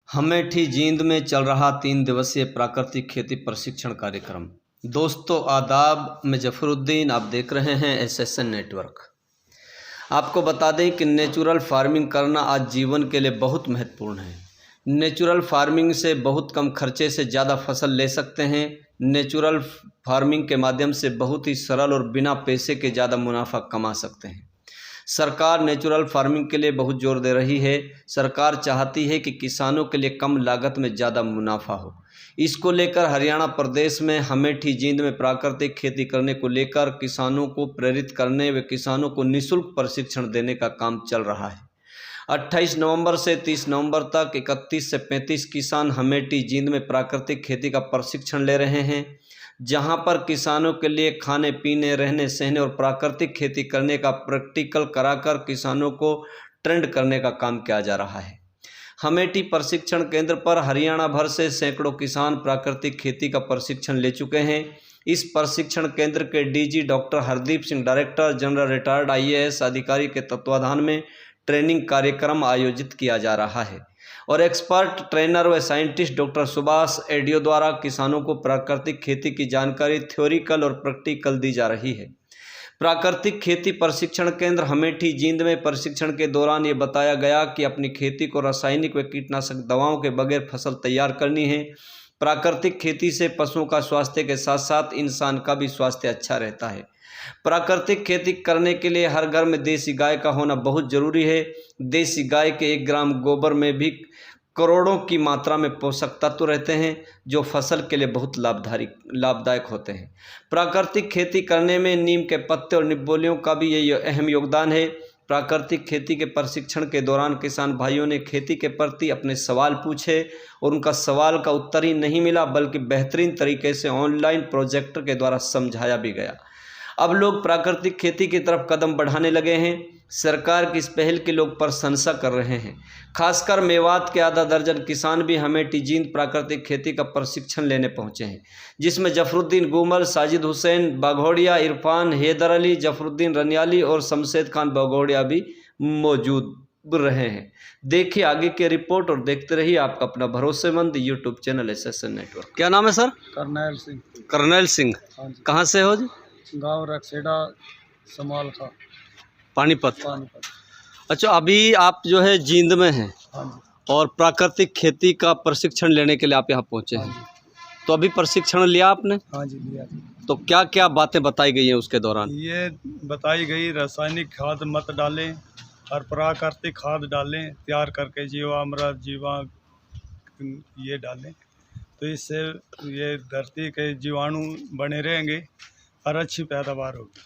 अमेठी जींद में चल रहा 3 दिवसीय प्राकृतिक खेती प्रशिक्षण कार्यक्रम। दोस्तों आदाब, मैं जफरुद्दीन, आप देख रहे हैं एसएसएन नेटवर्क। आपको बता दें कि नेचुरल फार्मिंग करना आज जीवन के लिए बहुत महत्वपूर्ण है। नेचुरल फार्मिंग से बहुत कम खर्चे से ज़्यादा फसल ले सकते हैं। नेचुरल फार्मिंग के माध्यम से बहुत ही सरल और बिना पैसे के ज़्यादा मुनाफा कमा सकते हैं। सरकार नेचुरल फार्मिंग के लिए बहुत जोर दे रही है। सरकार चाहती है कि किसानों के लिए कम लागत में ज़्यादा मुनाफा हो। इसको लेकर हरियाणा प्रदेश में अमेठी जींद में प्राकृतिक खेती करने को लेकर किसानों को प्रेरित करने व किसानों को निःशुल्क प्रशिक्षण देने का काम चल रहा है। 28 नवंबर से 30 नवंबर तक 31 से 35 किसान अमेठी जींद में प्राकृतिक खेती का प्रशिक्षण ले रहे हैं, जहां पर किसानों के लिए खाने पीने, रहने सहने और प्राकृतिक खेती करने का प्रैक्टिकल कराकर किसानों को ट्रेंड करने का काम किया जा रहा है। अमेठी प्रशिक्षण केंद्र पर हरियाणा भर से सैकड़ों किसान प्राकृतिक खेती का प्रशिक्षण ले चुके हैं। इस प्रशिक्षण केंद्र के DG doctor Hardeep Singh, director general retired IAS अधिकारी के तत्वाधान में ट्रेनिंग कार्यक्रम आयोजित किया जा रहा है और एक्सपर्ट ट्रेनर व साइंटिस्ट डॉक्टर सुभाष एडियो द्वारा किसानों को प्राकृतिक खेती की जानकारी थ्योरिकल और प्रैक्टिकल दी जा रही है। प्राकृतिक खेती प्रशिक्षण केंद्र अमेठी जींद में प्रशिक्षण के दौरान ये बताया गया कि अपनी खेती को रासायनिक व कीटनाशक दवाओं के बगैर फसल तैयार करनी है। प्राकृतिक खेती से पशुओं का स्वास्थ्य के साथ साथ इंसान का भी स्वास्थ्य अच्छा रहता है। प्राकृतिक खेती करने के लिए हर घर में देसी गाय का होना बहुत ज़रूरी है। देसी गाय के 1 ग्राम गोबर में भी करोड़ों की मात्रा में पोषक तत्व रहते हैं, जो फसल के लिए बहुत लाभदायक होते हैं। प्राकृतिक खेती करने में नीम के पत्ते और निबोलियों का भी ये अहम योगदान है। प्राकृतिक खेती के प्रशिक्षण के दौरान किसान भाइयों ने खेती के प्रति अपने सवाल पूछे और उनका सवाल का उत्तर ही नहीं मिला, बल्कि बेहतरीन तरीके से ऑनलाइन प्रोजेक्टर के द्वारा समझाया भी गया। अब लोग प्राकृतिक खेती की तरफ कदम बढ़ाने लगे हैं। सरकार की इस पहल की लोग प्रशंसा कर रहे हैं। खासकर मेवात के आधा दर्जन किसान भी अमेठी जींद प्राकृतिक खेती का प्रशिक्षण लेने पहुंचे हैं, जिसमें जफरुद्दीन गुमल, साजिद हुसैन बाघोड़िया, इरफान हैदर अली, जफरुद्दीन रनियाली और शमशेद खान बाघोड़िया भी मौजूद रहे हैं। देखिए आगे की रिपोर्ट और देखते रहिए आपका अपना भरोसेमंद यूट्यूब चैनल एसएसएन नेटवर्क। क्या नाम है सर? करनैल सिंह। करनैल सिंह, कहाँ से हो जी? गाँव रक्सेडा, समाल का, पानीपत। पानीपत। अच्छा, अभी आप जो है जींद में हैं। हाँ जी। और प्राकृतिक खेती का प्रशिक्षण लेने के लिए आप यहाँ पहुँचे हैं। तो अभी प्रशिक्षण लिया आपने? हाँ जी, लिया। तो क्या क्या बातें बताई गई हैं उसके दौरान? ये बताई गई रासायनिक खाद मत डालें और प्राकृतिक खाद डालें, तैयार करके जीवामृत, जीवा ये डालें, तो इससे ये धरती के जीवाणु बने रहेंगे और अच्छी पैदावार होगी।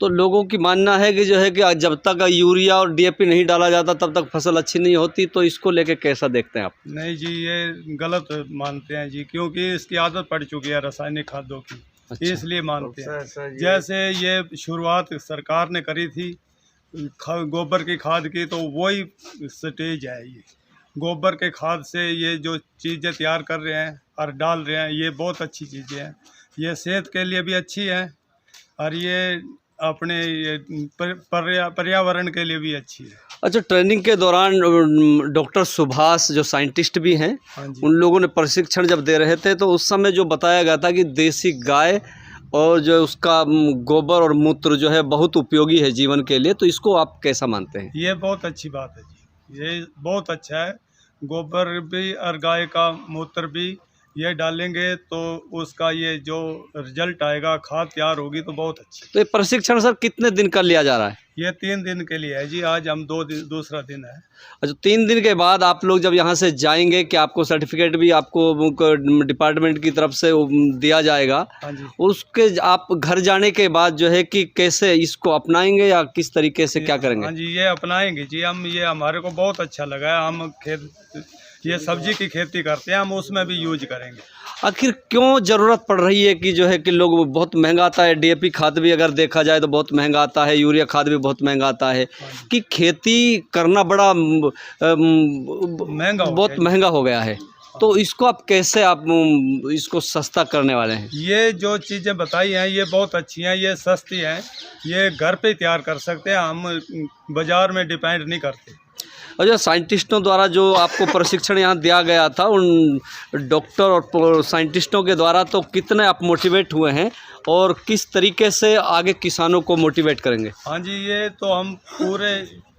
तो लोगों की मानना है कि जो है कि जब तक यूरिया और DAP नहीं डाला जाता तब तक फसल अच्छी नहीं होती, तो इसको लेके कैसा देखते हैं आप? नहीं जी, ये गलत मानते हैं जी, क्योंकि इसकी आदत पड़ चुकी है रासायनिक खादों की। अच्छा। इसलिए मानते हैं। जैसे ये शुरुआत सरकार ने करी थी गोबर की खाद की, तो वही स्टेज है। ये गोबर के खाद से ये जो चीज़ें तैयार कर रहे हैं और डाल रहे हैं, ये बहुत अच्छी चीज़ें हैं। ये सेहत के लिए भी अच्छी है और ये अपने पर्यावरण के लिए भी अच्छी है। अच्छा, ट्रेनिंग के दौरान डॉक्टर सुभाष जो साइंटिस्ट भी हैं, उन लोगों ने प्रशिक्षण जब दे रहे थे तो उस समय जो बताया गया था कि देसी गाय और जो उसका गोबर और मूत्र जो है बहुत उपयोगी है जीवन के लिए, तो इसको आप कैसा मानते हैं? ये बहुत अच्छी बात है जी, ये बहुत अच्छा है। गोबर भी और गाय का मूत्र भी ये डालेंगे तो उसका ये जो रिजल्ट आएगा, खाद तैयार होगी तो बहुत अच्छी। तो ये प्रशिक्षण सर कितने दिन का लिया जा रहा है? ये 3 दिन के लिए है जी, आज हम दूसरा दिन है। अच्छा, 3 दिन के बाद आप लोग जब यहाँ से जाएंगे कि आपको सर्टिफिकेट भी आपको डिपार्टमेंट की तरफ से दिया जाएगा? हाँ जी। उसके आप घर जाने के बाद जो है कि कैसे इसको अपनाएंगे या किस तरीके से क्या करेंगे? हाँ जी, ये अपनाएंगे जी हम। ये हमारे को बहुत अच्छा लगा है। हम ये सब्जी की खेती करते हैं, हम उसमें भी यूज करेंगे। आखिर क्यों ज़रूरत पड़ रही है कि जो है कि लोग बहुत महंगा आता है, DAP खाद भी अगर देखा जाए तो बहुत महंगा आता है, यूरिया खाद भी बहुत महंगा आता है, कि खेती करना बड़ा बहुत महंगा हो गया है। तो इसको आप कैसे इसको सस्ता करने वाले हैं? ये जो चीज़ें बताई हैं ये बहुत अच्छी हैं, ये सस्ती हैं, ये घर पे तैयार कर सकते हैं, हम बाज़ार में डिपेंड नहीं करते। अच्छा, साइंटिस्टों द्वारा जो आपको प्रशिक्षण यहाँ दिया गया था, उन डॉक्टर और साइंटिस्टों के द्वारा, तो कितने आप मोटिवेट हुए हैं और किस तरीके से आगे किसानों को मोटिवेट करेंगे? हाँ जी, ये तो हम पूरे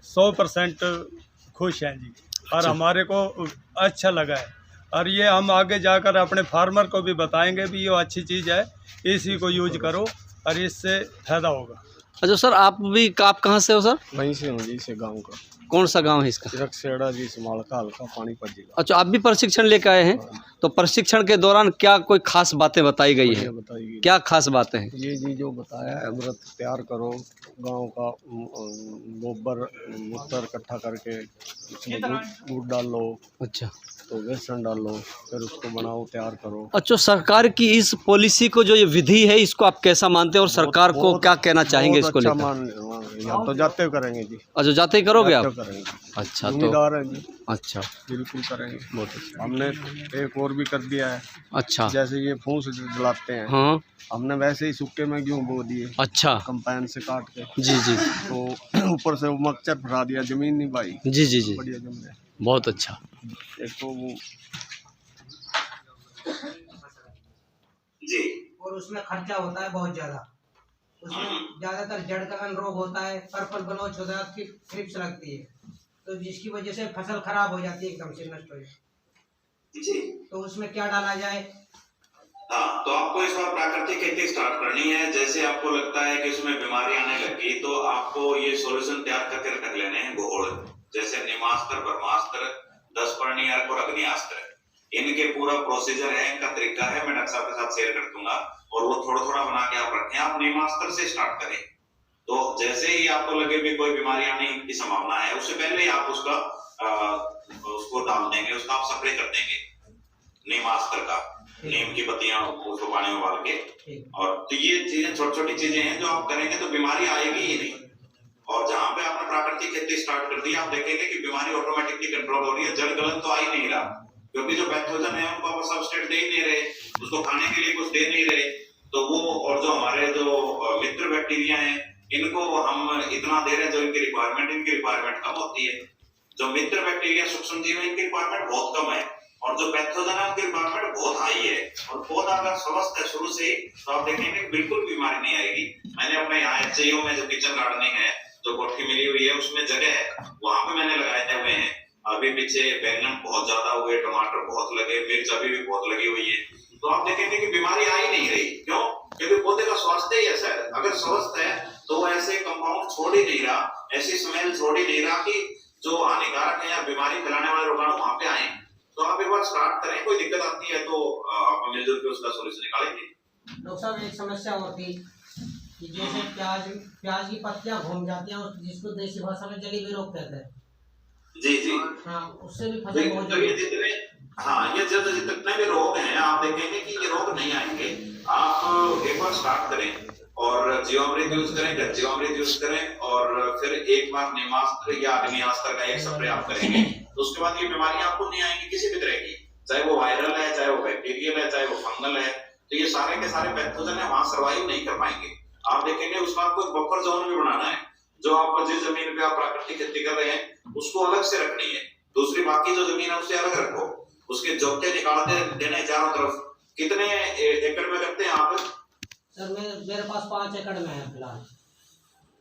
100% खुश हैं जी, और अच्छा। हमारे को अच्छा लगा है, और ये हम आगे जाकर अपने फार्मर को भी बताएंगे भी ये अच्छी चीज़ है, इसी को यूज करो और इससे फायदा होगा। अच्छा सर, आप कहाँ से हो सर? वहीं से हूँ जी, इसे गांव का। कौन सा गांव है इसका? रक्सेड़ा जी, समालका हल्का, पानीपत जिला। अच्छा, आप भी प्रशिक्षण लेकर आए हैं, तो प्रशिक्षण के दौरान क्या कोई खास बातें बताई गई है? बताइए क्या खास बातें हैं? ये जी जो बताया है, अमृत तैयार करो, गांव का गोबर मूत्र इकट्ठा करके उसमें गुड़ डाल लो, अच्छा, तो बेसन डाल लो, फिर उसको बनाओ, तैयार करो। अच्छा, सरकार की इस पॉलिसी को, जो ये विधि है, इसको आप कैसा मानते हैं और सरकार को क्या कहना चाहेंगे इसको अच्छा लेकर? या तो जाते करेंगे जी। अच्छा, जाते ही करोगे आप? करेंगे। अच्छा, तो जिम्मेदार है जी, अच्छा, बिल्कुल करेंगे। बहुत अच्छा। हमने एक और भी कर दिया है। अच्छा, जैसे ये फूस जलाते हैं, हाँ, हमने वैसे ही सूखे में गेहूं बो दिए, अच्छा, कंपाइन से काट के। जी जी, तो ऊपर से वो मक्चर फरा दिया, जमीन नहीं पाई, जी जी जी, बढ़िया जम गया। बहुत अच्छा। एक तो वो जी, और उसमें खर्चा होता है बहुत ज़्यादा। उसमें ज़्यादातर जड़ कलन रोग होता है, पर्पल ब्लोच होता है, थ्रिप्स लगती है, तो जिसकी वजह से फसल खराब हो जाती है, एकदम से नष्ट हो जाती है। जी, तो उसमें क्या डाला जाए? हाँ, तो आपको इस बार प्राकृतिक खेती स्टार्ट करनी है। जैसे आपको लगता है कि इसमें बीमारी आने लगी, तो आपको ये सॉल्यूशन तैयार करके रख लेने हैं घोल, जैसे निमास्त्र, ब्रह्मास्त्र, 10 पर्णी अर्क और अग्नियास्त्र। इनके पूरा प्रोसीजर है, इनका तरीका है, मैं डॉक्टर साहब के साथ शेयर कर दूंगा, और वो थोड़ा थोड़ा बना के आप रखें। आप निमास्त्र से स्टार्ट करें, तो जैसे ही आपको लगे भी कोई बीमारी आने की संभावना है, उससे पहले ही आप उसको डाल देंगे, उसका आप स्प्रे कर देंगे निमास्त्र का, नीम की पत्तियां उसको पानी में उबाल के। और तो ये चीजें छोटी छोटी चीजें हैं जो आप करेंगे तो बीमारी आएगी ही नहीं। और जहां पे आपने प्राकृतिक खेती स्टार्ट कर दी, आप देखेंगे कि बीमारी ऑटोमेटिकली कंट्रोल हो रही है। जड़ गलन तो आ ही नहीं रहा, क्योंकि जो पैथोजन है उनको आप सबस्ट्रेट दे ही नहीं रहे, उसको खाने के लिए कुछ दे नहीं रहे, तो वो, और जो हमारे जो मित्र बैक्टीरिया हैं, इनको हम इतना दे रहे हैं जो इनकी रिक्वायरमेंट कम होती है। जो मित्र बैक्टीरिया सूक्ष्म जीव है, इनकी रिक्वायरमेंट बहुत कम है, और जो पैथोजन है उनकी रिक्वायरमेंट बहुत हाई है। और पौधा अगर स्वस्थ है शुरू से, तो आप देखेंगे बिल्कुल बीमारी नहीं आएगी। मैंने अपने यहाँ एचएयू में जो किचन गार्डनिंग है, जो कोठी मिली हुई है, उसमें जगह है, वहां पे मैंने लगाए हुए हैं। अभी पीछे बैंगन बहुत ज्यादा हुए, टमाटर बहुत लगे, मिर्च अभी भी बहुत लगी हुई है, तो आप देखेंगे कि बीमारी आ ही नहीं रही। क्यों? क्योंकि पौधे का स्वास्थ्य ही ऐसा है। अगर स्वस्थ है तो वो ऐसे कंपाउंड छोड़ ही नहीं रहा, ऐसी स्मेल छोड़ ही नहीं रहा कि जो हानिकारक है या बीमारी फैलाने वाले रोगाणु वहां पे आए। तो आप एक बार स्टार्ट करें, कोई दिक्कत आती है तो आप मिलजुल के उसका सोल्यूशन निकालेंगे। डॉक्टर साहब, एक समस्या और थी कि जैसे प्याज की पत्तियां घूम जाती हैं, जिसको देसी भाषा में जली हुई रोग कहते हैं। जी जी, हाँ, उससे भी फसल बहुत ये जितने भी रोग हैं, आप देखेंगे कि ये रोग नहीं आएंगे। आप एक बार स्टार्ट करें और जीवामृत यूज करें, जीवामृत यूज करें, और फिर एक बार निमास्त्र या अग्नियास्त्र का एक स्प्रे आप करेंगे, तो उसके बाद ये बीमारी आपको नहीं आएंगी किसी भी तरह की, चाहे वो वायरल है, चाहे वो बैक्टीरियल है, चाहे वो फंगल है। तो ये सारे के सारे पैथोजन है, वहां सर्वाइव नहीं कर पाएंगे। आप देखेंगे उसका आपको बफर जोन भी बनाना है। जो आप जिस जमीन पे आप प्राकृतिक खेती कर रहे हैं, उसको अलग से रखनी है, दूसरी बाकी जो जमीन है उससे अलग रखो, उसके जोते निकालते देने चारों तरफ। कितने एकड़ में करते हैं आप? सर, मेरे पास 5 एकड़ में है फिलहाल।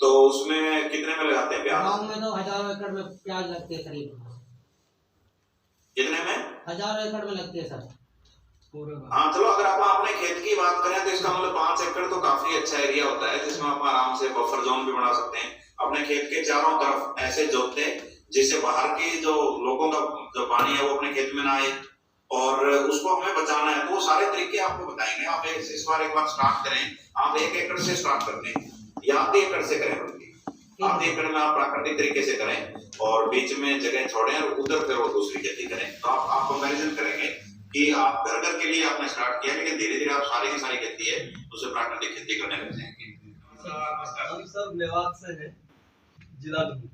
तो उसमें कितने में लगाते हैं प्याज? गाँव में तो 1000 एकड़ में प्याज लगती है करीब। कितने में? 1000 एकड़ में लगती है सर। हाँ, चलो, अगर आप अपने खेत की बात करें तो इसका मतलब 5 एकड़ तो काफी अच्छा एरिया होता है, जिसमें आप आराम से बफर जोन भी बना सकते हैं। अपने खेत के चारों तरफ ऐसे जोते जिससे बाहर की जो लोगों का जो पानी है वो अपने खेत में ना आए, और उसको हमें बचाना है। तो वो सारे तरीके आपको बताएंगे। आप इस बार एक बार स्टार्ट करें। आप 1 एकड़ से स्टार्ट करते हैं या आधे एकड़ से करें, बल्कि आधे एकड़ में आप प्राकृतिक तरीके से करें, और बीच में जगह छोड़ें और उधर फिर वो दूसरी खेती करें। तो आप कंपैरिजन करेंगे कि आप घर के लिए आपने स्टार्ट किया, लेकिन धीरे धीरे आप सारी की सारी खेती है उसे प्राकृतिक खेती करने लग जाएंगे। हम सब मेवात से हैं, जिला में।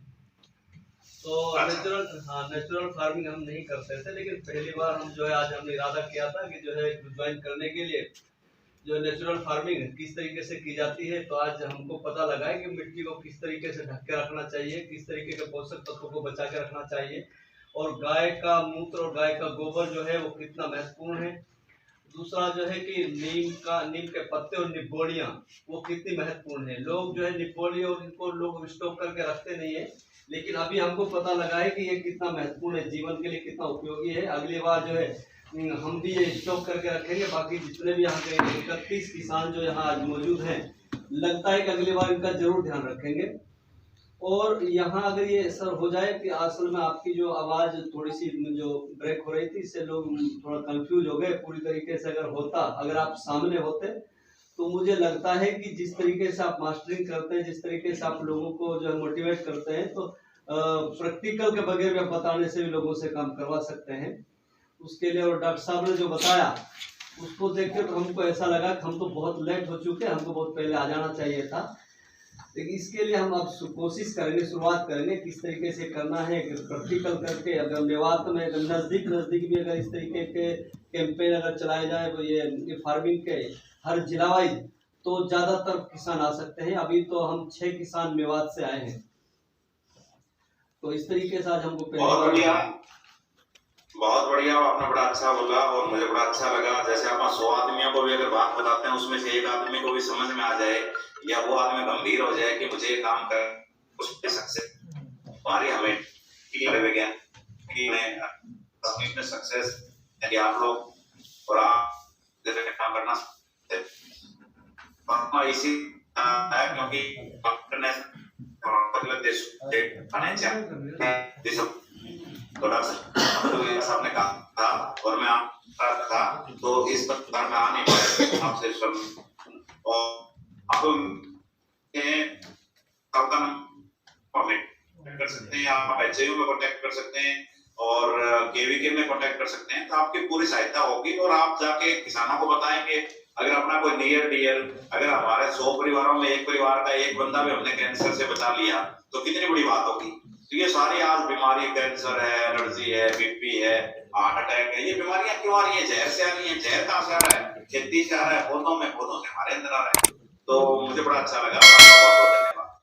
तो नेचुरल फार्मिंग हम नहीं करते थे, लेकिन पहली बार हम जो है आज हमने इरादा किया था कि जो है ज्वाइन करने के लिए जो नेचुरल फार्मिंग किस तरीके से की जाती है। तो आज हमको पता लगा है कि मिट्टी को किस तरीके से ढक के रखना चाहिए, किस तरीके के पोषक तत्वों को बचा के रखना चाहिए, और गाय का मूत्र और गाय का गोबर जो है वो कितना महत्वपूर्ण है। दूसरा जो है कि नीम के पत्ते और निबोलियाँ वो कितनी महत्वपूर्ण है। लोग जो है निबोली और इनको लोग स्टॉक करके रखते नहीं है, लेकिन अभी हमको पता लगा है कि ये कितना महत्वपूर्ण है, जीवन के लिए कितना उपयोगी है। अगली बार जो है हम भी ये स्टॉक करके रखेंगे। बाकी जितने भी यहाँ के 31 किसान जो यहाँ आज मौजूद हैं, लगता है कि अगली बार इनका जरूर ध्यान रखेंगे। और यहाँ अगर ये सर हो जाए कि असल में आपकी जो आवाज़ थोड़ी सी जो ब्रेक हो रही थी, इससे लोग थोड़ा कंफ्यूज हो गए। पूरी तरीके से अगर आप सामने होते तो मुझे लगता है कि जिस तरीके से आप मास्टरिंग करते हैं, जिस तरीके से आप लोगों को जो है मोटिवेट करते हैं, तो प्रैक्टिकल के बगैर भी आप बताने से भी लोगों से काम करवा सकते हैं। उसके लिए और डॉक्टर साहब ने जो बताया उसको देख के तो हमको ऐसा लगा कि हम तो बहुत लेट हो चुके हैं, हमको बहुत पहले आ जाना चाहिए था। लेकिन इसके लिए हम अब कोशिश करेंगे, शुरुआत करेंगे किस तरीके से करना है, प्रैक्टिकल करके। अगर मेवात में नज़दीक भी अगर इस तरीके के कैंपेन अगर चलाए जाए तो ये फार्मिंग के हर जिला वाइज, तो ज़्यादातर किसान आ सकते हैं। अभी तो हम 6 किसान मेवात से आए हैं, तो इस तरीके से आज हमको बहुत बढ़िया, आपने बड़ा अच्छा बोला और मुझे बड़ा अच्छा लगा। जैसे आप 100 आदमियों को भी अगर बात बताते हैं, उसमें से एक आदमी को भी समझ में आ जाए या वो आदमी गंभीर हो जाए कि मुझे ये काम कर उसके सक्सेस हमारी हमें सक्सेस कि आप लोग और आप जैसे काम करना इसी क्योंकि साहब ने कहा था और मैं था, तो इस प्रकार में आ नहीं पाया आपसे और आप कर सकते हैं, आप एचआईयू में कांटेक्ट कर सकते हैं और केवीके में कांटेक्ट कर सकते हैं, तो आपकी पूरी सहायता होगी। और आप जाके किसानों को बताएंगे, अगर अपना कोई नियर डियर, अगर हमारे 100 परिवारों में एक परिवार का एक बंदा भी हमने कैंसर से बचा लिया तो कितनी बड़ी बात होगी। तो ये सारी आज बीमारी, कैंसर है, एलर्जी है, बीपी है, हार्ट अटैक है, ये बीमारियां क्यों आ रही है? जहर से आ रही है। जहर कहाँ से आ रहा है? खेती से आ रहा है, पौधों से हमारे अंदर आ रहा है। तो मुझे बड़ा अच्छा लगा।